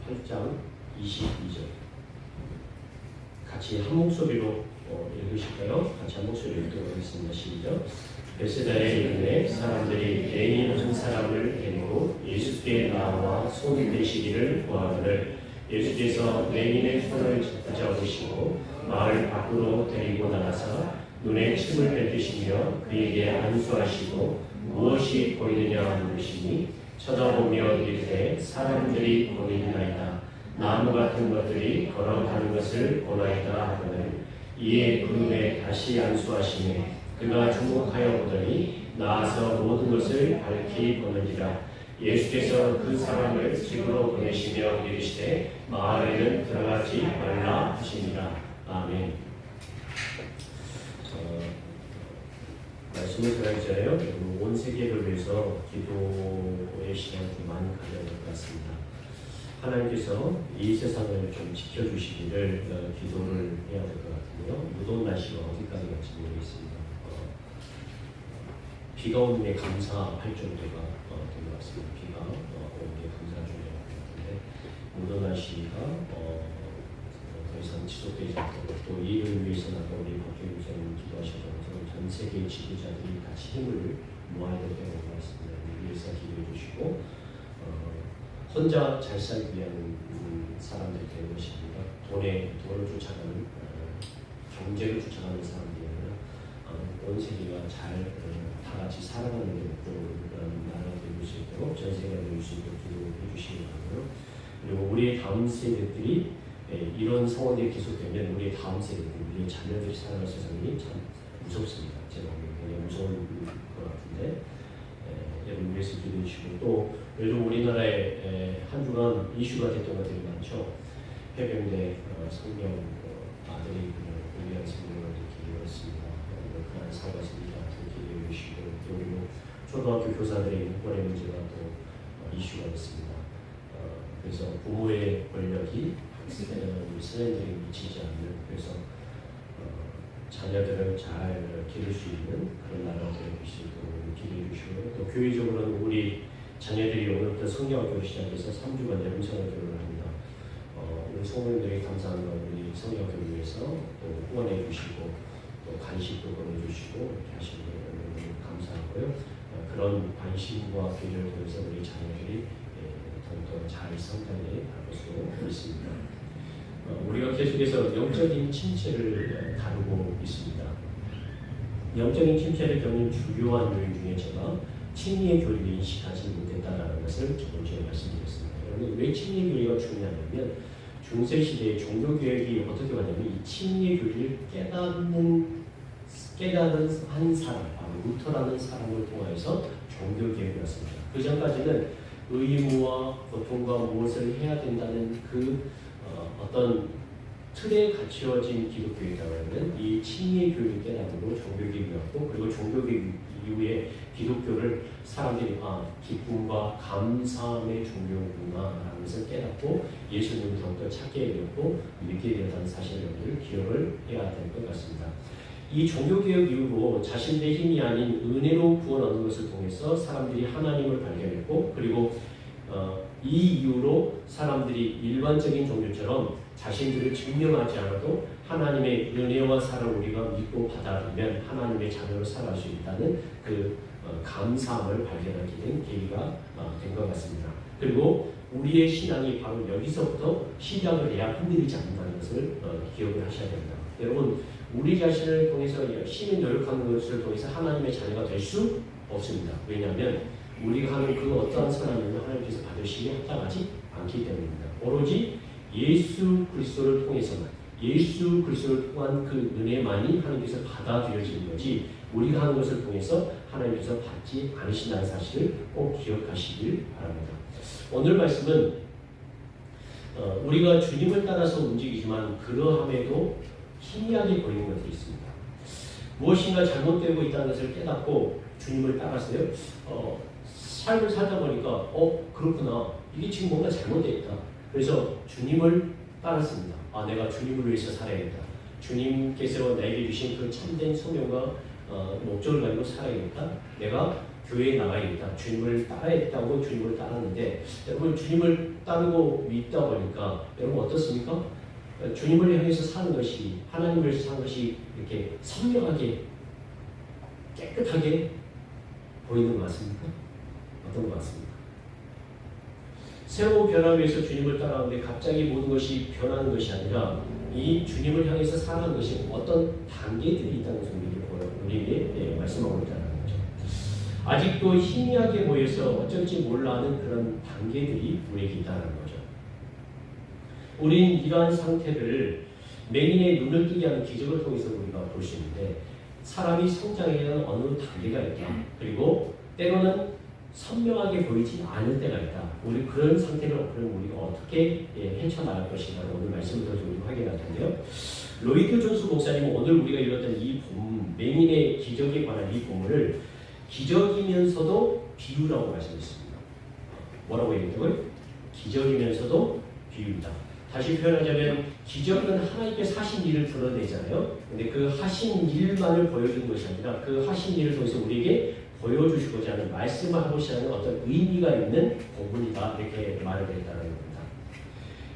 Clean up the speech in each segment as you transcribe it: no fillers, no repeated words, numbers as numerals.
8장 22절 같이 한 목소리로 읽으실까요? 같이 한 목소리로 읽도록 하겠습니다. 시작. 베세다에 이르되 사람들이 레인 한 사람을 데리고 예수께 나와 손이 되시기를 구하거늘 예수께서 레인의 손을 붙잡으시고 마을 밖으로 데리고 나가사 눈에 침을 뱉으시며 그에게 안수하시고 무엇이 보이느냐 물으시니 쳐다보며 이르되 사람들이 보이나이다. 나무 같은 것들이 걸어가는 것을 보나이다 하거늘 이에 그 눈에 다시 안수하시매 그가 주목하여 보더니 나아서 모든 것을 밝히 보는지라. 예수께서 그 사람을 집으로 보내시며 이르시되 마을에는 들어가지 말라 하시니라. 아멘. 말씀을 들어가기 전에 온 세계를 위해서 기도의 시간을 좀 많이 가져야 될 것 같습니다. 하나님께서 이 세상을 좀 지켜주시기를 기도를 해야 될 것 같은데요. 무더운 날씨가 어디까지 갈지 모르겠습니다. 비가 오는 게 감사할 정도가 된 것 같습니다. 비가 오는 게 감사할 정도가 된 것 같은데 무더운 날씨가 더 이상 지속되지 않도록 또 이를 위해서는 아까 우리 박주희 목사님 기도하셨던 것처럼 전 세계 지도자들이 같이 힘을 모아야 될 때가 온 것 같습니다. 우리 위해서 기도해 주시고 혼자 잘 살기 위한 사람들이 되는 것입니다. 돈을 쫓아가는 경제를 쫓아가는 사람들이 아니라 온 세계가 다 같이 살아가는 데 그런 나라가 되고 수 있도록 전 세계가 되고 수 있도록 기도해 주시기 바라고요. 그리고 우리의 다음 세대들이 이런 상황이 계속되면 우리의 다음 세대들, 우리의 자녀들이 살아갈 세상이 참 무섭습니다. 제가 보기엔 굉장히 무서운 것 같은데 여러분 위해서 기도해 주시고 또 요즘 우리나라에 한 주간 이슈가 됐던 것들이 많죠. 해병대 성령 아들이 공개한 성령을 이렇게 이뤘습니다. 그런 사고가 있습니다. 기도해 주시고 그리고 초등학교 교사들의 인권의 문제가 또 이슈가 됐습니다. 그래서 부모의 권력이 우리 선생님들이 미치지 않는 그래서 자녀들을 잘 기를 수 있는 그런 나라가 되고 있도록 기도해 주시고 또 교회적으로는 우리 자녀들이 오늘부터 성경학교를 시작해서 3주간 영성학교를 합니다. 우리 성도님들이 감사한 건 우리 성경학교를 위해서 또 후원해 주시고 또 간식도 보내주시고 이렇게 하시는 거 너무 감사하고요. 그런 관심과 기도를 통해서 우리 자녀들이 더욱더 잘 성장해 갈 것으로 믿습니다. 우리가 계속해서 영적인 침체를 다루고 있습니다. 영적인 침체를 겪는 주요한 요인 중에 제가 친미의 교리를 인식하지 못했다는 것을 첫 번째 말씀드렸습니다. 여러분 왜 친미의 교리가 중요하냐면 중세시대의 종교개혁이 어떻게 왔냐면 이 친미의 교리를 깨닫는 한 사람, 루터라는 사람을 통해서 종교개혁이 왔습니다. 그 전까지는 의무와 고통과 무엇을 해야 된다는 어떤 틀에 갖추어진 기독교이다고 하면 이 친미의 교리를 깨닫고 종교개혁이 왔고 그리고 종교개혁 이후에 기독교를 사람들이 기쁨과 감사함의 종교구나라는 것을 깨닫고 예수님을 더욱더 찾게 되었고 믿게 되었다는 사실을 기억을 해야 될 것 같습니다. 이 종교개혁 이후로 자신의 힘이 아닌 은혜로 구원 얻는 것을 통해서 사람들이 하나님을 발견했고 그리고 이 이후로 사람들이 일반적인 종교처럼 자신들을 증명하지 않아도 하나님의 은혜와 사랑을 우리가 믿고 받아들이면 하나님의 자녀로 살아갈 수 있다는 그 감사함을 발견하게 된 계기가 된 것 같습니다. 그리고 우리의 신앙이 바로 여기서부터 시작을 해야 흔들리지 않는다는 것을 기억을 하셔야 됩니다. 여러분 우리 자신을 통해서 열심히 노력하는 것을 통해서 하나님의 자녀가 될 수 없습니다. 왜냐하면 우리가 하는 그 어떠한 선한 일을 하나님께서 받으시기 합당하지 않기 때문입니다. 오로지 예수 그리스도를 통해서만 예수 그리스도를 통한 그 은혜만이 하나님께서 받아들여지는 거지 우리가 하는 것을 통해서 하나님께서 받지 않으신다는 사실을 꼭 기억하시길 바랍니다. 오늘 말씀은 우리가 주님을 따라서 움직이지만 그러함에도 희미하게 보이는 것들이 있습니다. 무엇인가 잘못되고 있다는 것을 깨닫고 주님을 따라서요. 삶을 살다 보니까 그렇구나. 이게 지금 뭔가 잘못되어 있다. 그래서 주님을 따랐습니다. 내가 주님을 위해서 살아야겠다. 주님께서 내게 주신 그 참된 소명과 목적을 가지고 살아야겠다. 내가 교회에 나가야겠다. 주님을 따라야겠다고 주님을 따랐는데 여러분 주님을 따르고 믿다 보니까 여러분 어떻습니까? 주님을 향해서 사는 것이 하나님을 위해서 사는 것이 이렇게 선명하게 깨끗하게 보이는 것 같습니까? 어떤 것 같습니까? 새로 변하기 위해서 주님을 따라가는데 갑자기 모든 것이 변하는 것이 아니라 이 주님을 향해서 살아가는 것이 어떤 단계들이 있다는 것을 우리에게 말씀하고 있다는 거죠. 아직도 희미하게 보여서 어쩔지 몰라 하는 그런 단계들이 우리에게 있다는 거죠. 우리는 이러한 상태를 맹인의 눈을 뜨게 하는 기적을 통해서 우리가 볼 수 있는데 사람이 성장해야 하는 어느 단계가 있다. 그리고 때로는 선명하게 보이지 않을 때가 있다. 우리 그런 상태를 우리가 어떻게 헤쳐나갈 것인가 오늘 말씀을 통해서 우리가 확인할 텐데요. 로이드 존스 목사님은 오늘 우리가 읽었던 이 맹인의 기적에 관한 이 본문을 기적이면서도 비유라고 말씀했습니다. 뭐라고 얘기했다고요? 기적이면서도 비유다. 다시 표현하자면 기적은 하나님께서 하신 일을 드러내잖아요. 근데 그 하신 일만을 보여주는 것이 아니라 그 하신 일을 통해서 우리에게 보여주시고자 하는 말씀을 하고자 하는 어떤 의미가 있는 본문이다 이렇게 말을 했다는 겁니다.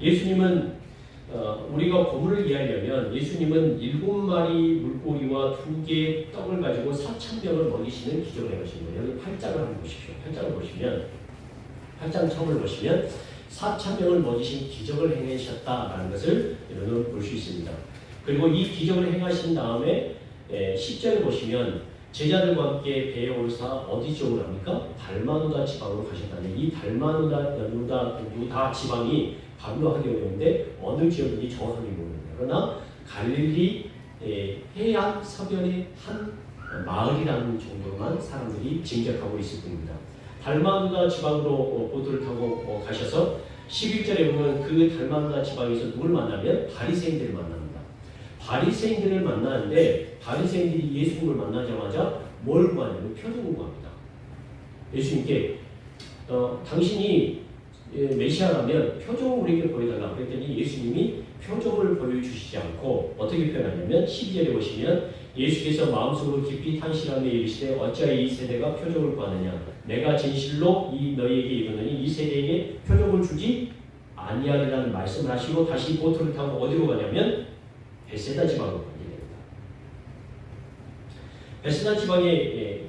예수님은 우리가 본문을 이해하려면 예수님은 7마리 물고기와 2개의 떡을 가지고 4,000명을 먹이시는 기적을 해보신 거예요. 여기 8장을 한번 보십시오. 8장을 보시면 8장 처음을 보시면 4,000명을 먹이신 기적을 행하셨다라는 것을 여러분 볼 수 있습니다. 그리고 이 기적을 행하신 다음에 10절을 보시면 제자들과 함께 배에 오르사 어디 쪽으로 합니까? 달마누다 지방으로 가셨다는 이 달마누다 지방이 바로 하기 어려운데 어느 지역인지 정확하게 모릅니다. 그러나 갈릴리 해안 서변의 한 마을이라는 정도만 사람들이 짐작하고 있을 뿐입니다. 달마누다 지방으로 보트를 타고 가셔서 11절에 보면 그 달마누다 지방에서 누굴 만나면 바리새인들을 만납니다. 바리새인들을 만나는데 바리새인들이 예수님을 만나자마자 뭘 구하냐면 표적을 구합니다. 예수님께 당신이 메시아라면 표적을 우리에게 보여달라 그랬더니 예수님이 표적을 보여주시지 않고 어떻게 표현하냐면 12절에 보시면 예수께서 마음속으로 깊이 탄식하며 이르시되 어찌하여 이 세대가 표적을 구하느냐 내가 진실로 너희에게 이르노니 이 세대에게 표적을 주지 아니하리라는 말씀을 하시고 다시 보트를 타고 어디로 가냐면 베세다 지방으로 가게 됩니다. 베세다 지방에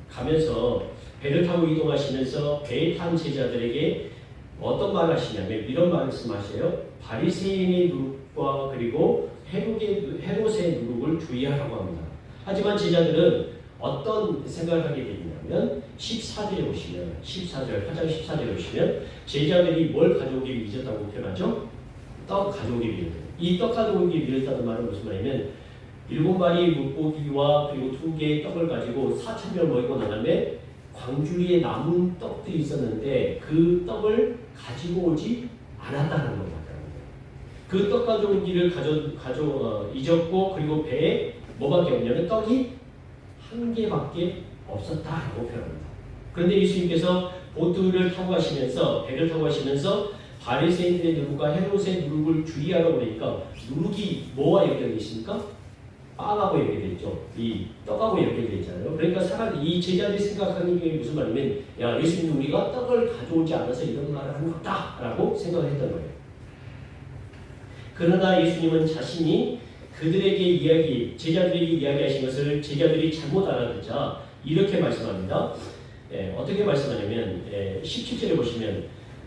가면서 배를 타고 이동하시면서 배에 탄 제자들에게 어떤 말을 하시냐면 이런 말씀하세요. 바리새인의 누룩과 그리고 헤롯의 누룩을 주의하라고 합니다. 하지만 제자들은 어떤 생각을 하게 되냐면 14절에 보시면 8장 14절에 보시면 제자들이 뭘 가져오기 잊었다고 표현하죠? 떡 가져오기 잊었다. 이 떡 가져오기 잊었다는 말은 무슨 말이냐면 7마리 물고기와 그리고 2개의 떡을 가지고 4,000명을 먹이고 난 다음에 광주리에 남은 떡들이 있었는데 그 떡을 가지고 오지 않았다는 것 같다는 거예요. 그 떡 가져오기를 잊었고 그리고 배에 뭐밖에 없냐면 떡이 1개밖에 없었다라고 표현합니다. 그런데 예수님께서 보트를 타고 가시면서 배를 타고 가시면서 바리새인들의 누룩과 헤롯의 누룩을 주의하라고 그러니까 누룩이 뭐와 연결되어 있습니까? 빵하고 연결되어 있죠. 이 떡하고 연결되어 있잖아요. 그러니까 사람이 이 제자들이 생각하는 게 무슨 말이냐면 야 예수님 우리가 떡을 가져오지 않아서 이런 말을 한 것다라고 생각을 했던 거예요. 그러나 예수님은 자신이 그들에게 제자들에게 이야기하신 것을 제자들이 잘못 알아듣자 이렇게 말씀합니다. 어떻게 말씀하냐면 17절에 보시면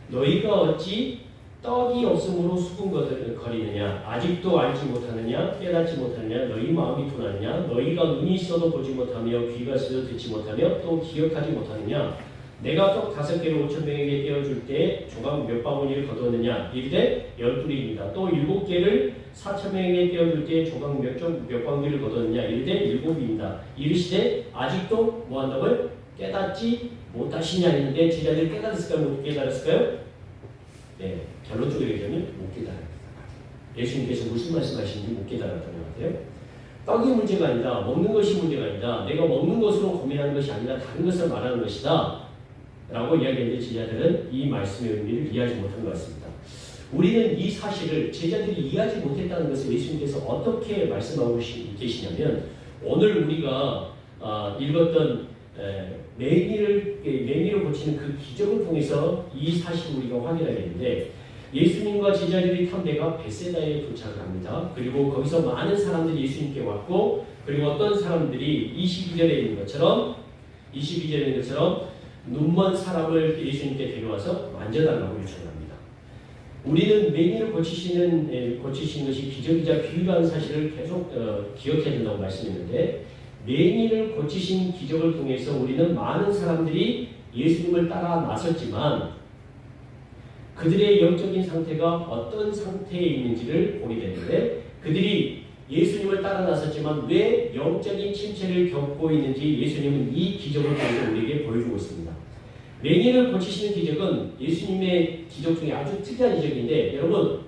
너희가 어찌 떡이 없으므로 수군거리느냐 아직도 알지 못하느냐 깨닫지 못하느냐 너희 마음이 둔하느냐 너희가 눈이 있어도 보지 못하며 귀가 있어도 듣지 못하며 또 기억하지 못하느냐 내가 떡 5개를 5,000명에게 떼어줄 때 조각 몇 바구니를 거두었느냐 이르되 12입니다. 또 7개를 4,000명에게 떼어줄 때 조각 몇 바구니를 거두었느냐 이르되 7입니다. 이르시되 아직도 뭐한다고요? 깨닫지 못하시냐 했는데 제자들이 깨달았을까요? 못 깨달았을까요? 네, 결론적으로 얘기하면 못 깨달았다. 예수님께서 무슨 말씀하시는지 못 깨달았다는 것 같아요. 떡이 문제가 아니라 먹는 것이 문제가 아니다. 내가 먹는 것으로 고민하는 것이 아니라 다른 것을 말하는 것이다. 라고 이야기했는데 제자들은 이 말씀의 의미를 이해하지 못한 것 같습니다. 우리는 이 사실을 제자들이 이해하지 못했다는 것을 예수님께서 어떻게 말씀하고 계시냐면 오늘 우리가 읽었던 매니를 고치는 그 기적을 통해서 이 사실을 우리가 확인하겠는데 예수님과 제자들이 탄 배가 베세다에 도착을 합니다. 그리고 거기서 많은 사람들이 예수님께 왔고 그리고 어떤 사람들이 22절에 있는 것처럼 눈먼 사람을 예수님께 데려와서 만져달라고 요청을 합니다. 우리는 매니를 고치시는 것이 기적이자 비유라는 사실을 계속 기억해야 된다고 말씀했는데 매니를 고치신 기적을 통해서 우리는 많은 사람들이 예수님을 따라 나섰지만 그들의 영적인 상태가 어떤 상태에 있는지를 보게 되는데 그들이 예수님을 따라 나섰지만 왜 영적인 침체를 겪고 있는지 예수님은 이 기적을 통해서 우리에게 보여주고 있습니다. 맹인을 고치시는 기적은 예수님의 기적 중에 아주 특이한 기적인데 여러분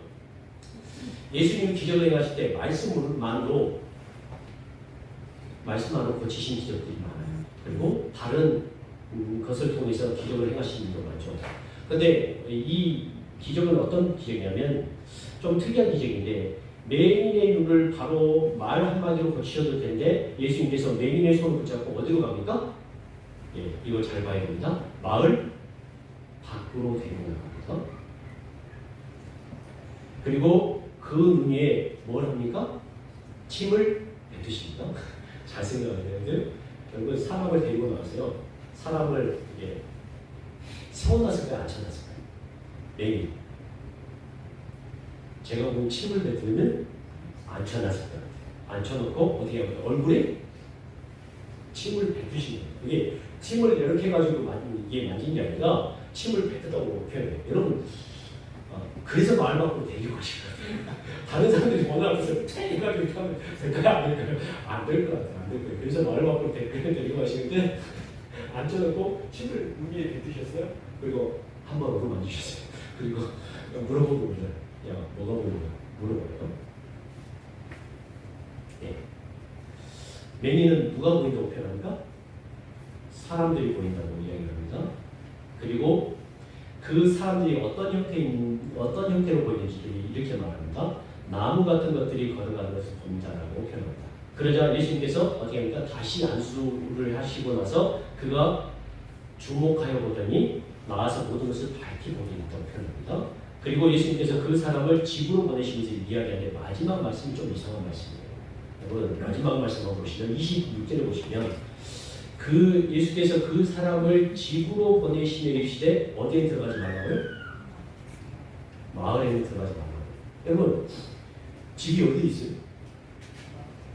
예수님 기적을 행하실 때 말씀만으로 고치신 기적들이 많아요. 그리고 다른 것을 통해서 기적을 행하시는 분도 많죠. 그런데 이 기적은 어떤 기적이냐면 좀 특이한 기적인데 맹인의 눈을 바로 말 한마디로 고치셔도 되는데 예수님께서 맹인의 손을 붙잡고 어디로 갑니까? 예, 이걸 잘 봐야 됩니다. 마을 밖으로 데리고 나갑니다. 그리고 그 눈 위에 뭘 합니까? 침을 뱉으십니다. 잘 생각해야 돼요. 결국 사람을 데리고 나왔어요. 사람을 세워놨을까요? 앉혀놨을까요? 맹인. 제가 본 침을 뱉으면 앉혀놨을 것 같아요. 앉혀놓고 어떻게 하면 얼굴에 침을 뱉으시는 거예요. 이게 침을 이렇게 해가지고 이게 만진 게 아니라 침을 뱉었다고 표현해요. 여러분 그래서 말 밖으로 데리고 가실 것 같아요. 다른 사람들이 오늘 앞에서 해가지고 이렇게 하면 될까요? 안 될까요? 안 될 것 같아요. 안 될 거예요. 그래서 말 밖으로 데리고 가시는데 앉혀놓고 침을 위에 뱉으셨어요. 그리고 한번 얼굴 만지셨어요. 그리고 물어보고 그래요. 야, 뭐가 보이냐? 물어봐요. 예. 맹인은 누가 보인다고 표현합니까? 사람들이 보인다고 이야기를 합니다. 그리고 그 사람들이 어떤 형태로 보이는지를 이렇게 말합니다. 나무 같은 것들이 걸어가는 것을 본다라고 표현합니다. 그러자 예수님께서 어떻게 합니까? 다시 안수를 하시고 나서 그가 주목하여 보더니 나와서 모든 것을 밝히 보게 됐다고 표현합니다. 그리고 예수님께서 그 사람을 집으로 보내시면서 이야기하는데 마지막 말씀이 좀 이상한 말씀이에요. 여러분 마지막 말씀을 보시면 26절에 보시면 그 예수께서 그 사람을 집으로 보내시며 이르시되 어디에 들어가지 말라고요? 마을에는 들어가지 말라고요. 여러분 집이 어디 있어요?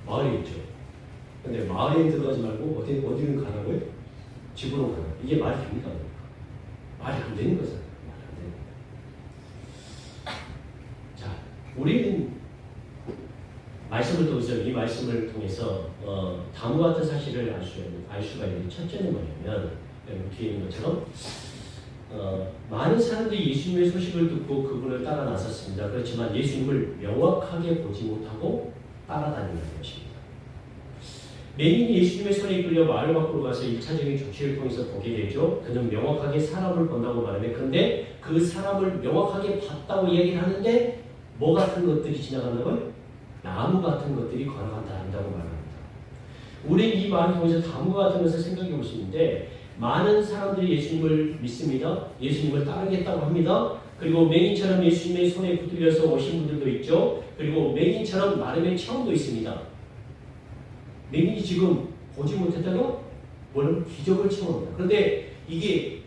마을에 있죠. 근데 마을에 들어가지 말고 어디는 가라고요? 집으로 가라고요. 이게 말이 됩니까? 말이 안 되는 거잖아요. 우리는 말씀을 통해서 이 말씀을 통해서 다음과 같은 사실을 알 수가 있는 첫째는 뭐냐면 뒤에 있는 것처럼 많은 사람들이 예수님의 소식을 듣고 그분을 따라 나섰습니다. 그렇지만 예수님을 명확하게 보지 못하고 따라다니는 것입니다. 맹인이 예수님의 손에 이끌려 마을 밖으로 가서 1차적인 조치를 통해서 보게 되죠. 그는 명확하게 사람을 본다고 말하면 그런데 그 사람을 명확하게 봤다고 얘기를 하는데 뭐 같은 것들이 지나간다고요? 나무 같은 것들이 걸어간다 한다고 말합니다. 우리 이 말을 통해서 나무 같은 것을 생각해 볼 수 있는데 많은 사람들이 예수님을 믿습니다. 예수님을 따르겠다고 합니다. 그리고 맹인처럼 예수님의 손에 붙들려서 오신 분들도 있죠. 그리고 맹인처럼 나름의 체험도 있습니다. 맹인이 지금 보지 못했다가 뭐는 기적을 체험합니다. 그런데 이게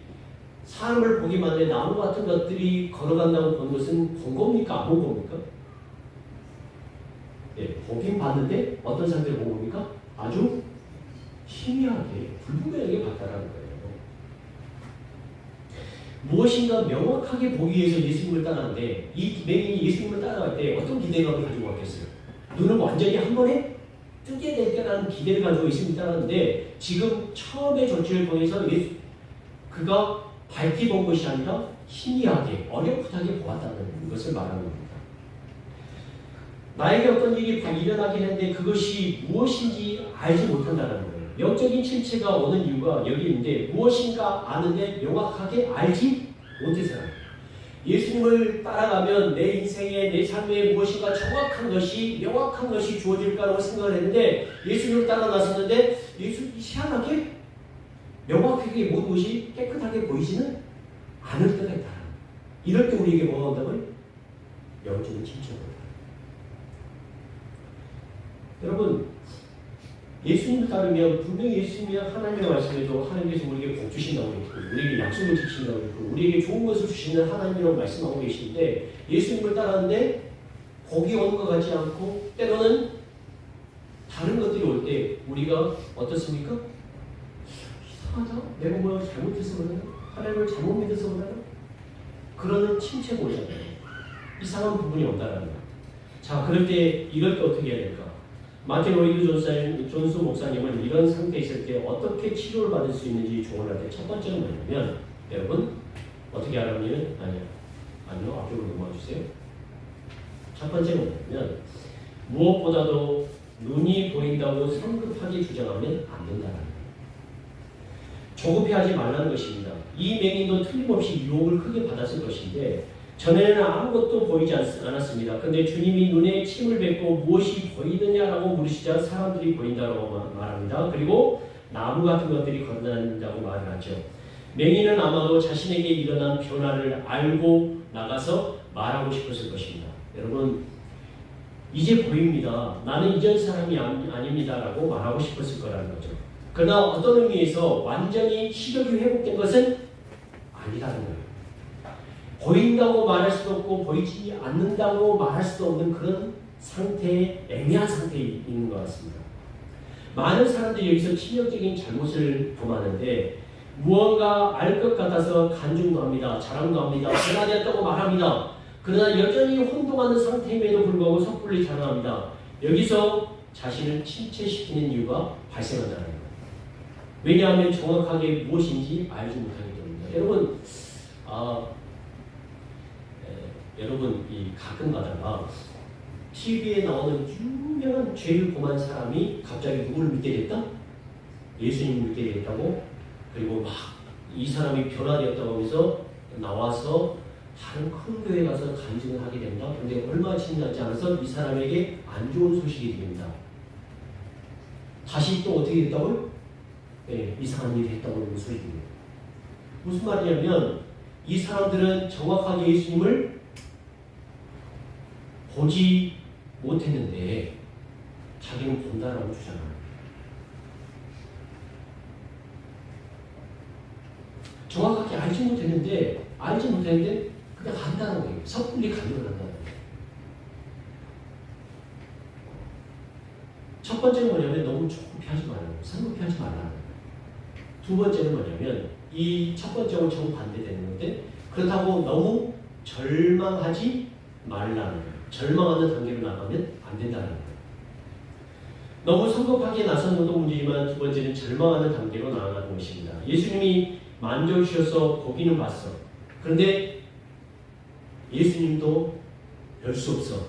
사람을 보기만 하는데 나무 같은 것들이 걸어간다고 본 것은 본 겁니까? 안 본 겁니까? 예, 보긴 봤는데 어떤 사람들이 본 겁니까? 아주 희미하게, 불분명하게 봤다라는 거예요. 무엇인가 명확하게 보기 위해서 예수님을 따라하는데 이 맹인이 예수님을 따라갈 때 어떤 기대감을 가지고 왔겠어요? 눈을 완전히 한 번에 뜨게 될 거라는 기대를 가지고 예수님을 따라하는데 지금 처음의 조치를 통해서 그가 밝히 본 것이 아니라 희미하게 어렴풋하게 보았다는 것을 말하는 겁니다. 나에게 어떤 일이 일어나긴 했는데 그것이 무엇인지 알지 못한다는 거예요. 영적인 침체가 오는 이유가 여기 있는데 무엇인가 아는데 명확하게 알지 못해서요. 예수님을 따라가면 내 인생에 내 삶에 무엇인가 정확한 것이 명확한 것이 주어질 거라고 생각을 했는데 예수님을 따라 나섰는데 예수님이 희한하게 명확하게 모든 것이 깨끗하게 보이지는 않을 때가 있다. 이럴 때 우리에게 뭐가 온다고요? 영적인 침체가 온다. 여러분, 예수님을 따르면 분명히 예수님이 하나님의 말씀에도 하나님께서 우리에게 복 주신다고 했고 우리에게 약속을 주신다고 했고 우리에게 좋은 것을 주시는 하나님이라고 말씀하고 계시는데 예수님을 따르는데 복이 오는 것 같지 않고 때로는 다른 것들이 올 때 우리가 어떻습니까? 이상하다? 내가 뭐 잘못해서 그러나? 하나님을 잘못 믿어서 그러나? 그러는 침체가 오잖아요. 이상한 부분이 온다라는 거예요. 자, 그럴 때 이럴 때 어떻게 해야 될까? 마틴 로이드 존스 목사님은 이런 상태에 있을 때 어떻게 치료를 받을 수 있는지 조언할 때 첫 번째는 뭐냐면 여러분 어떻게 하라면 아니요 앞으로 넘어와 주세요. 첫 번째는 뭐냐면 무엇보다도 눈이 보인다고 성급하게 주장하면 안 된다는 거예요. 조급해하지 말라는 것입니다. 이 맹인도 틀림없이 유혹을 크게 받았을 것인데 전에는 아무것도 보이지 않았습니다. 그런데 주님이 눈에 침을 뱉고 무엇이 보이느냐라고 물으시자 사람들이 보인다고 말합니다. 그리고 나무 같은 것들이 거듭난다고 말을 하죠. 맹인은 아마도 자신에게 일어난 변화를 알고 나가서 말하고 싶었을 것입니다. 여러분 이제 보입니다. 나는 이전 사람이 아닙니다라고 말하고 싶었을 거라는 거죠. 그러나 어떤 의미에서 완전히 시력이 회복된 것은 아니라는 거예요. 보인다고 말할 수도 없고 보이지 않는다고 말할 수도 없는 그런 상태에 애매한 상태에 있는 것 같습니다. 많은 사람들이 여기서 치명적인 잘못을 범하는데 무언가 알 것 같아서 간증도 합니다. 자랑도 합니다. 변화되었다고 말합니다. 그러나 여전히 혼동하는 상태임에도 불구하고 섣불리 자랑합니다. 여기서 자신을 침체시키는 이유가 발생한다는 거예요. 왜냐하면 정확하게 무엇인지 알지 못하기 때문입니다. 여러분 가끔 가다가 TV에 나오는 유명한 죄를 범한 사람이 갑자기 누구를 믿게 됐다? 예수님을 믿게 됐다고? 그리고 막 이 사람이 변화되었다고 하면서 나와서 다른 큰 교회 가서 간증을 하게 된다. 그런데 얼마 지나지 않아서 이 사람에게 안 좋은 소식이 됩니다. 다시 또 어떻게 됐다고요? 네, 이상한 일이 했다고 하는 소식입니다. 무슨 말이냐면 이 사람들은 정확하게 예수님을 보지 못했는데 자기는 본다라고 주장합니다. 정확하게 알지 못했는데 그냥 간다는 거예요. 섣불리 간다는 거예요. 첫 번째는 뭐냐면 너무 조급해하지 말라는 거예요. 성급해하지 말라는 거예요. 두 번째는 뭐냐면 이 첫 번째하고 정반대되는 건데 그렇다고 너무 절망하지 말라는 거예요. 절망하는 단계로 나가면 안 된다는 거예요. 너무 성급하게 나선 것도 문제지만 두 번째는 절망하는 단계로 나아가는 것입니다. 예수님이 만져주셔서 보기는 봤어. 그런데 예수님도 별 수 없어.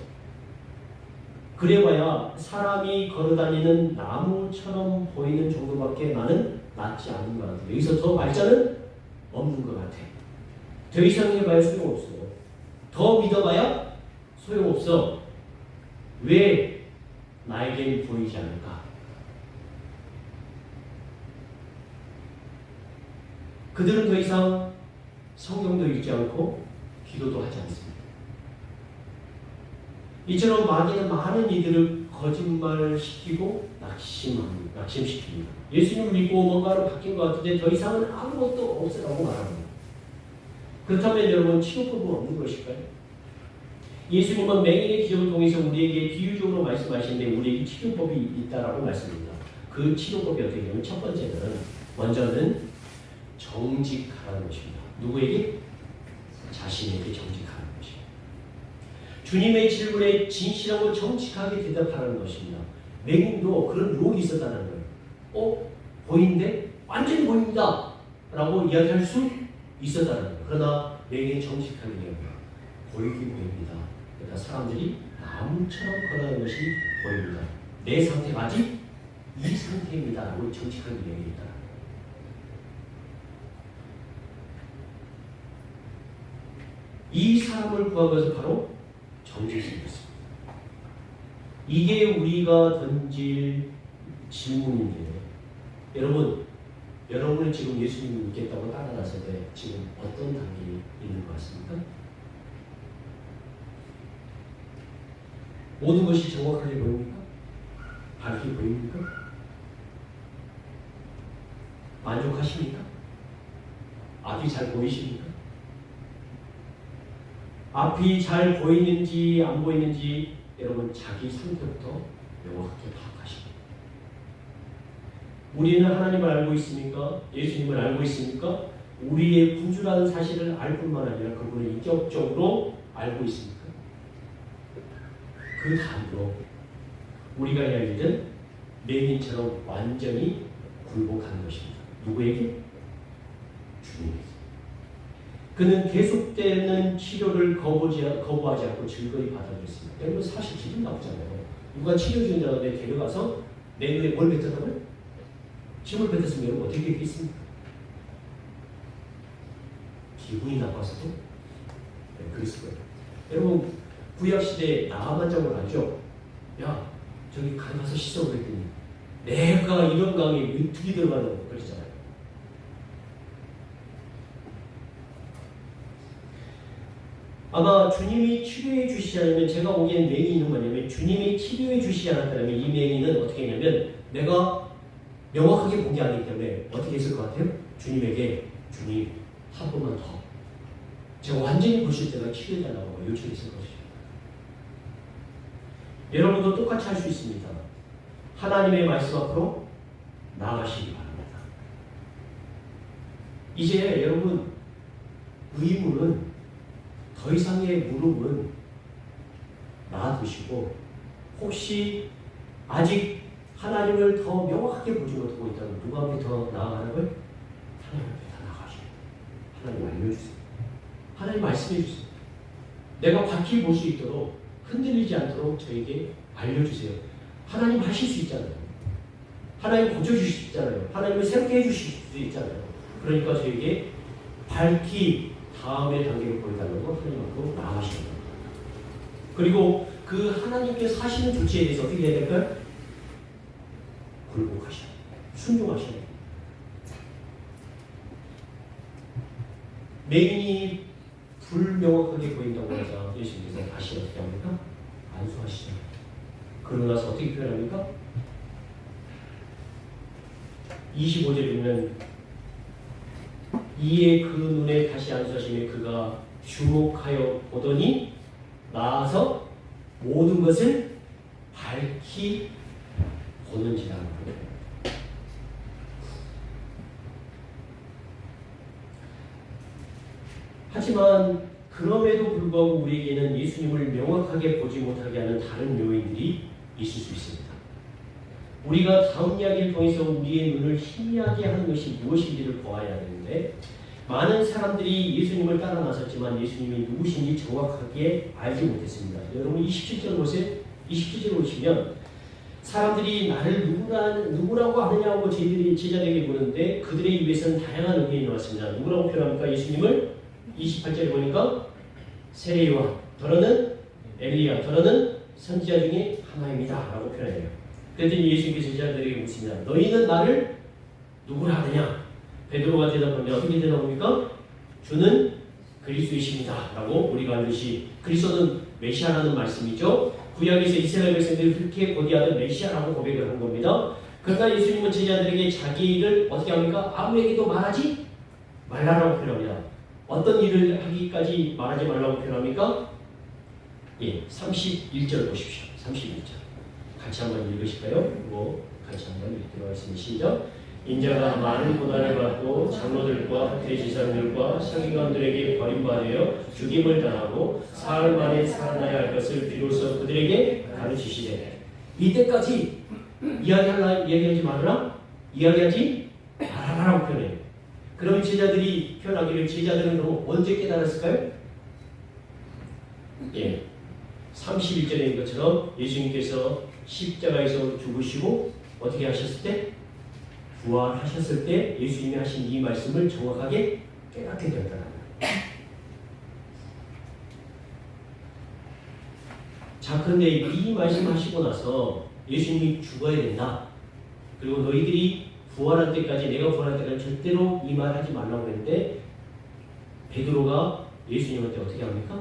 그래봐야 사람이 걸어다니는 나무처럼 보이는 정도밖에 나는 낫지 않은 것 같아. 여기서 더 발전은 없는 것 같아. 더 이상 해봐야 소용없어. 더 믿어봐야 소용없어. 왜 나에겐 보이지 않을까? 그들은 더 이상 성경도 읽지 않고 기도도 하지 않습니다. 이처럼 마귀는 많은 이들을 거짓말시키고 낙심시킵니다. 예수님을 믿고 뭔가로 바뀐 것 같은데 더 이상은 아무것도 없으라고 말합니다. 그렇다면 여러분 치료법은 없는 것일까요? 예수님은 맹인의 기적을 통해서 우리에게 비유적으로 말씀하시는데 우리에게 치료법이 있다라고 말씀합니다. 그 치료법이 어떻게 되냐면 첫 번째는 먼저는 정직하라는 것입니다. 누구에게? 자신에게 정직하라는 것입니다. 주님의 질문에 진실하고 정직하게 대답하라는 것입니다. 맹인도 그런 유혹이 있었다는 거예요. 보이는데? 완전히 보입니다. 라고 이야기할 수 있었다는 거예요. 그러나 맹인이 정직하게 얘기합니다. 보이긴 보입니다. 그러니까 사람들이 나무처럼 걸어가는 것이 보입니다. 내 상태가 아직 이 상태입니다. 라고 정직하게 얘기했다. 이 사람을 구한 것은 바로 정직이었습니다. 이게 우리가 던질 질문인데 여러분 여러분은 지금 예수님을 믿겠다고 따라 나설 때 지금 어떤 단계에 있는 것 같습니까? 모든 것이 정확하게 보입니까? 밝게 보입니까? 만족하십니까? 앞이 잘 보이십니까? 앞이 잘 보이는지 안 보이는지 여러분 자기 상태부터 명확하게 파악하십니다. 우리는 하나님을 알고 있습니까? 예수님을 알고 있습니까? 우리의 구주라는 사실을 알 뿐만 아니라 그분을 인격적으로 알고 있습니까? 그 다음으로 우리가 해야 할 일은 맹인처럼 완전히 굴복하는 것입니다. 누구에게? 주님에게. 그는 계속되는 치료를 거부하지 않고 즐거이 받아들였습니다. 여러분 사실 기분 나쁘잖아요. 누가 치료 중이라는데 데려가서 내 눈에 뭘 뱉었다고요? 침을 뱉었으면 여러분 어떻게 했겠습니까? 기분이 나빠서도 그랬을 거예요. 여러분 구약시대에 나아만장을 알죠? 야 저기 가서 씻어 그랬더니 내가 이런 강에 어떻게 들어가냐고 그러잖아요. 아마 주님이 치료해 주시지 않으면 제가 보기엔 맹인은 뭐냐면 주님이 치료해 주시지 않았다면 이 맹인은 어떻게 했냐면 내가 명확하게 본 게 아니기 때문에 어떻게 했을 것 같아요? 주님에게 주님 한 번만 더 제가 완전히 보실 때가 치료해달라고 요청했을 것입니다. 여러분도 똑같이 할 수 있습니다. 하나님의 말씀 앞으로 나아가시기 바랍니다. 이제 여러분 의무는 더 이상의 물음은 놔두시고 혹시 아직 하나님을 더 명확하게 보지 못하고 있다면 누가 앞에 더 나아가는 거예요? 하나님 앞에 더 나아가셔야 돼요. 하나님 알려주세요. 하나님 말씀해 주세요. 내가 밝히 볼 수 있도록 흔들리지 않도록 저에게 알려주세요. 하나님 하실 수 있잖아요. 하나님 고쳐주실 수 있잖아요. 하나님을 새롭게 해주실 수 있잖아요. 그러니까 저에게 밝히 다음의 단계를 보여달라고 하나님 앞으로 나아가시는 겁니다. 그리고 그 하나님께서 하시는 조치에 대해서 어떻게 해야 될까요? 굴복하셔야 돼요. 순종하셔야 돼요. 맹인이 불명확하게 보인다고 하자 예수님께서 다시 어떻게 합니까? 안수하시죠. 그러고 나서 어떻게 표현합니까? 25절에 보면 이에 그 눈에 다시 안수하시며 그가 주목하여 보더니 나아서 모든 것을 밝히 보는지라는 거예요. 하지만 그럼에도 불구하고 우리에게는 예수님을 명확하게 보지 못하게 하는 다른 요인들이 있을 수 있습니다. 우리가 다음 이야기를 통해서 우리의 눈을 희미하게 하는 것이 무엇인지를 보아야 하는데 많은 사람들이 예수님을 따라 나섰지만 예수님이 누구신지 정확하게 알지 못했습니다. 여러분 27절 보세요. 27절 보시면 사람들이 나를 누구라고 하느냐고 제자들에게 물었는데 그들의 입에서는 다양한 의견이 나왔습니다. 누구라고 표현합니까? 예수님을 28절에 보니까 세례요한, 더러는 엘리야, 더러는 선지자 중에 하나입니다 라고 표현해요. 그랬더니 예수님께서 제자들에게 묻습니다. 너희는 나를 누구라 하느냐? 베드로가 대답하는데 어떻게 대답합니까? 주는 그리스도이십니다 라고 우리가 알듯이 그리스도는 메시아라는 말씀이죠. 구약에서 이스라엘 백성들이 그렇게 고대하던 메시아라고 고백을 한 겁니다. 그러나 예수님은 제자들에게 자기 일을 어떻게 합니까? 아무에게도 말하지 말라라고 표현합니다. 어떤 일을 하기까지 말하지 말라고 표현합니까? 예, 31절 보십시오. 31절. 같이 한번 읽으실까요? 그리고 같이 한번 읽도록 하겠습니다. 시작. 인자가 많은 고난을 받고 장로들과 대제사장들과 서기관들에게 버림받아 죽임을 당하고 사흘 만에 살아나야 할 것을 비로소 그들에게 가르치시되 이때까지 이야기하지 말아라? 이야기하지 말아라라고 표현해요. 그럼 제자들이 표현하기를 제자들은 그럼 언제 깨달았을까요? 예, 31절인 것처럼 예수님께서 십자가에서 죽으시고 어떻게 하셨을 때? 부활하셨을 때 예수님이 하신 이 말씀을 정확하게 깨닫게 되었다는 거예요. 자, 그런데 이 말씀을 하시고 나서 예수님이 죽어야 된다. 그리고 너희들이 부활할 때까지, 내가 부활할 때까지 절대로 이 말 하지 말라고 했는데 베드로가 예수님한테 어떻게 합니까?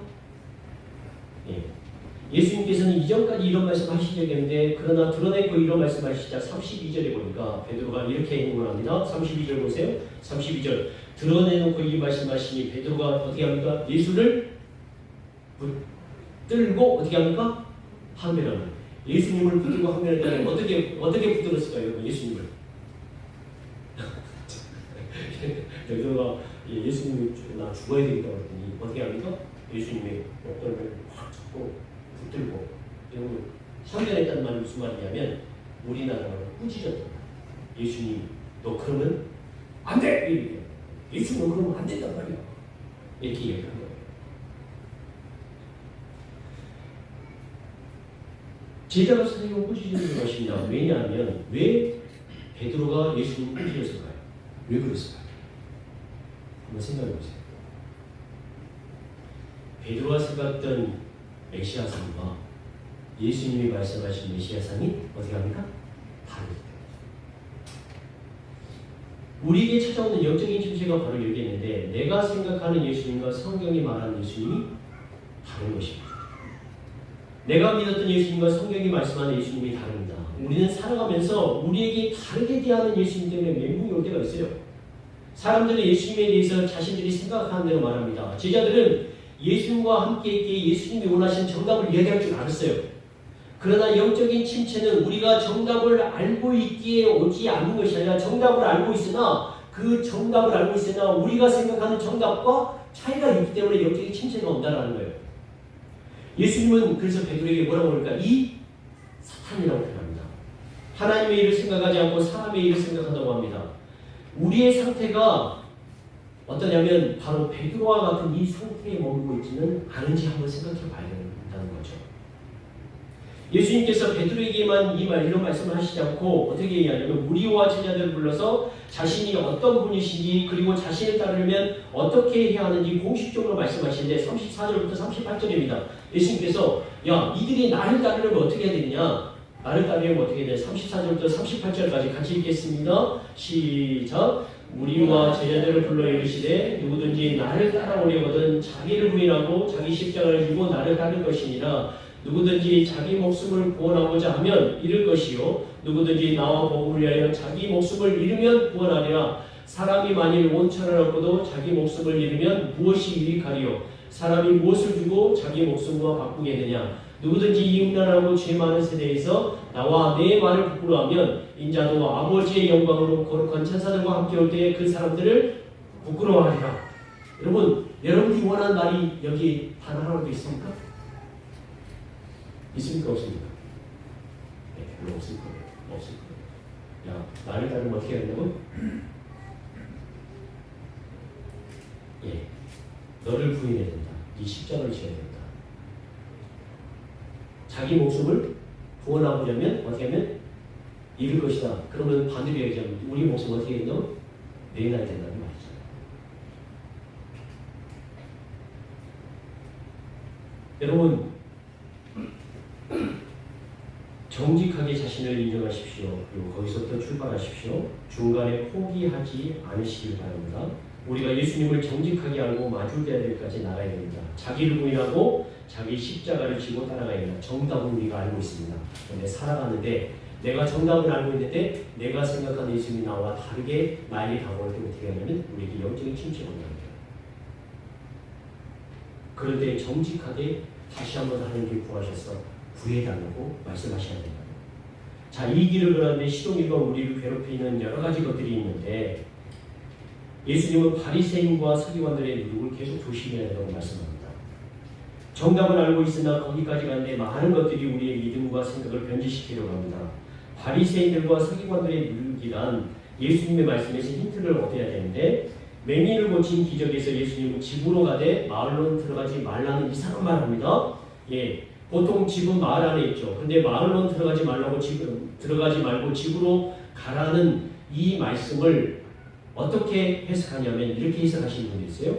예수님께서는 이전까지 이런 말씀 하신 적이 없는데 그러나 드러내고 이런 말씀 하시자 32절에 보니까 베드로가 이렇게 행동을 합니다. 32절 보세요. 32절 드러내놓고 이 말씀하시니 베드로가 어떻게 합니까? 예수를 붙들고 어떻게 합니까? 항변합니다. 예수님을 붙들고 항변했다면 어떻게 붙들었을까요? 여러분 예수님을 베드로가 예수님이 나 죽어야 되겠다고 했더니 어떻게 합니까? 예수님의 목덜미를 확 잡고 붙들고 이런 상견했다는 말이 무슨 말이냐면 우리나라로 꾸짖었다. 예수님 너 그러면 안 돼! 이렇게 예수님 너 그러면 안 된단 말이야. 이렇게 얘기한 거예요. 제자가 선생님을 꾸짖는 것입니다. 왜냐하면 왜 베드로가 예수님을 꾸짖었을까요? 왜 그랬을까요? 한번 생각해 보세요. 베드로가 생각했던 메시아상과 예수님이 말씀하신 메시아상이 어떻게 합니까? 다르기 때문에. 우리에게 찾아오는 영적인 침체가 바로 여기 있는데 내가 생각하는 예수님과 성경이 말하는 예수님이 다른 것입니다. 내가 믿었던 예수님과 성경이 말씀하는 예수님이 다릅니다. 우리는 살아가면서 우리에게 다르게 대하는 예수님 때문에 멘붕이 올 때가 있어요. 사람들은 예수님에 대해서 자신들이 생각하는 대로 말합니다. 제자들은 예수님과 함께 있기에 예수님이 원하시는 정답을 이야기할 줄 알았어요. 그러나 영적인 침체는 우리가 정답을 알고 있기에 오지 않는 것이 아니라 정답을 알고 있으나 그 정답을 알고 있으나 우리가 생각하는 정답과 차이가 있기 때문에 영적인 침체가 온다는 거예요. 예수님은 그래서 베드로에게 뭐라고 그럴까? 이 사탄이라고 표현합니다. 하나님의 일을 생각하지 않고 사람의 일을 생각한다고 합니다. 우리의 상태가 어떠냐면 바로 베드로와 같은 이 상태에 머물고 있지는 않은지 한번 생각해 봐야 된다는 거죠. 예수님께서 베드로에게만 이런 말씀을 하시지 않고 어떻게 얘기하냐면 무리와 제자들을 불러서 자신이 어떤 분이신지 그리고 자신을 따르려면 어떻게 해야 하는지 공식적으로 말씀하시는데 34절부터 38절입니다. 예수님께서 야 이들이 나를 따르려면 어떻게 해야 되느냐? 나를 따르려면 어떻게 해야 되냐? 34절부터 38절까지 같이 읽겠습니다. 시작. 무리와 제자들을 불러 이르시되 누구든지 나를 따라오려거든 자기를 부인하고 자기 십자가를 지고 나를 따를 것이니라. 누구든지 자기 목숨을 구원하고자 하면 잃을 것이요 누구든지 나와 복음을 위하여 자기 목숨을 잃으면 구원하리라. 사람이 만일 온천을 얻고도 자기 목숨을 잃으면 무엇이 유익하리요? 사람이 무엇을 주고 자기 목숨과 바꾸겠느냐? 누구든지 이 음란하고 죄 많은 세대에서 나와 내 말을 부끄러워하면 인자도 아버지의 영광으로 거룩한 천사들과 함께 올 때에 그 사람들을 부끄러워하리라. 여러분, 여러분이 원하는 날이 여기 단 하나도 있습니까? 있습니까? 없습니까? 네, 별로 없을 거예요. 없을 거예요. 야, 나를 따르면 어떻게 해야 된다고? 예, 너를 부인해야 된다. 네 십자가를 지어야 된다. 자기 목숨을 구원하려면 어떻게 하면 잃을 것이다. 그러면 반대로 얘기하면 우리 목숨 어떻게 했노? 내놔야 된다는 말이죠. 여러분 정직하게 자신을 인정하십시오. 그리고 거기서부터 출발하십시오. 중간에 포기하지 않으시길 바랍니다. 우리가 예수님을 정직하게 알고 마주해야 될 때까지 나가야 됩니다. 자기를 부인하고 자기 십자가를 지고 따라가야 됩니다. 정답은 우리가 알고 있습니다. 그런데 살아가는데 내가 정답을 알고 있는데 내가 생각하는 예수님이 나와 다르게 나에게 다가올 때 어떻게 하냐면 우리에게 영적인 침체가 온다는 거예요. 그럴 때 정직하게 다시 한번 하나님께 구하셔서 구해달라고 말씀하셔야 된다. 자, 이 길을 걸었는데 시동일과 우리를 괴롭히는 여러 가지 것들이 있는데 예수님은 바리새인과 서기관들의 누룩을 계속 조심해야 된다고 말씀합니다. 정답을 알고 있으나 거기까지 가는데 많은 것들이 우리의 믿음과 생각을 변질시키려고 합니다. 바리새인들과 서기관들의 누룩이란 예수님의 말씀에서 힌트를 얻어야 되는데 맹인을 고친 기적에서 예수님은 집으로 가되 마을로 들어가지 말라는 이상한 말을 합니다. 예, 보통 집은 마을 안에 있죠. 근데 마을로 들어가지 말고 집으로 가라는 이 말씀을 어떻게 해석하냐면 이렇게 해석하시는 분이 있어요.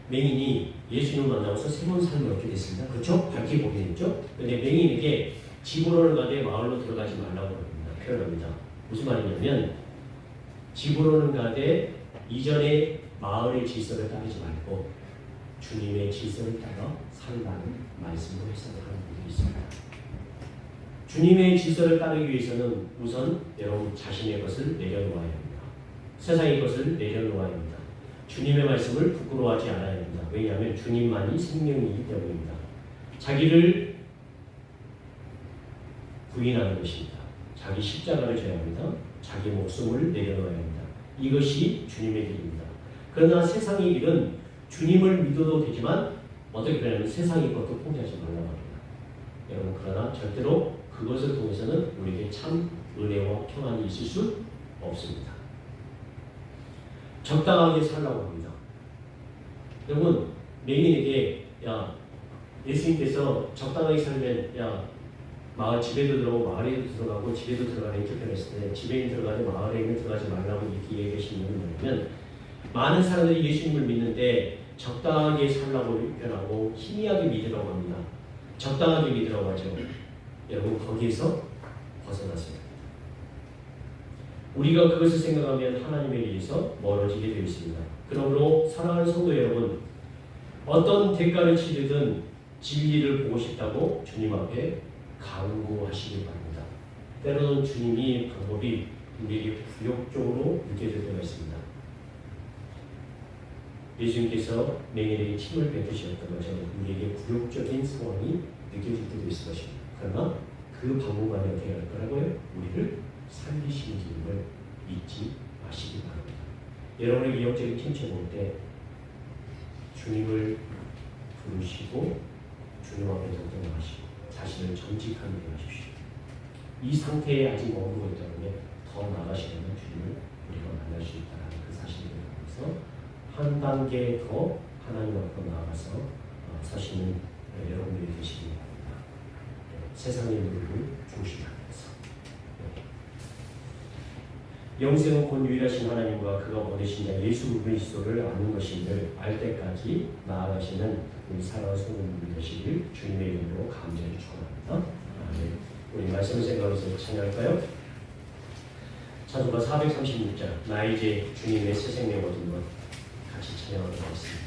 맹인이 예수님을 만나고서 새로운 삶을 얻게 됐습니다. 그렇죠? 밝게 보게 됐죠? 그런데 맹인에게 집으로는 가되 마을로 들어가지 말라고 표현합니다. 무슨 말이냐면 집으로는 가되 이전에 마을의 질서를 따르지 말고 주님의 질서를 따라 살라는 말씀으로 해석하는 분들이 있습니다. 주님의 질서를 따르기 위해서는 우선 여러분 자신의 것을 내려놓아야 합니다. 세상의 것을 내려놓아야 합니다. 주님의 말씀을 부끄러워하지 않아야 합니다. 왜냐하면 주님만이 생명이기 때문입니다. 자기를 부인하는 것입니다. 자기 십자가를 져야 합니다. 자기 목숨을 내려놓아야 합니다. 이것이 주님의 길입니다. 그러나 세상의 길은 주님을 믿어도 되지만 어떻게 되냐면 세상의 것도 포기하지 말라고 합니다. 여러분 그러나 절대로 그것을 통해서는 우리에게 참 은혜와 평안이 있을 수 없습니다. 적당하게 살라고 합니다. 여러분 맹인에게 야 예수님께서 적당하게 살면 야 마을 집에도 들어가고 마을에도 들어가고 집에도 들어가는 이렇게 표현했을 때 집에 들어가지 마을에는 들어가지 말라고 이렇게 얘기하시는 이유는 뭐냐면 많은 사람들이 예수님을 믿는데 적당하게 살라고 표현하고 희미하게 믿으라고 합니다. 적당하게 믿으라고 하죠. 여러분 거기에서 벗어나세요. 우리가 그것을 생각하면 하나님에 의해서 멀어지게 되어 있습니다. 그러므로 사랑하는 성도 여러분, 어떤 대가를 치르든 진리를 보고 싶다고 주님 앞에 강구하시기 바랍니다. 때로는 주님이 방법이 우리에게 굴욕적으로 느껴질 때가 있습니다. 예수님께서 맹인에게 침을 뱉으셨던 것처럼 우리에게 굴욕적인 상황이 느껴질 때도 있을 것입니다. 그러나 그 방법만이 어떻게 할 거라고요? 우리를 살리시는 주님을 잊지 마시기 바랍니다. 여러분의 영적인 침체 볼 때 주님을 부르시고 주님 앞에 동정하시고 자신을 정직하게 하십시오. 이 상태에 아직 머무르고 있다면 더 나아가시려면 주님을 우리가 만날 수 있다는 그 사실을 통해서 한 단계 더 하나님 앞으로 나아가서 사시는 여러분들이 되시기 바랍니다. 세상의 누구를 중심하면서 영생은 곧 유일하신 하나님과 그가 보내신 자 예수 그리스도를 아는 것임을 알 때까지 나아가시는 우리 사랑하는 성도님들 되시길 주님의 이름으로 감사를 축원합니다. 우리 말씀을 생각해서 찬양할까요? 찬송가 436장 나 이제 주님의 새 생명 얻은 것 같이 찬양하도록 하겠습니다.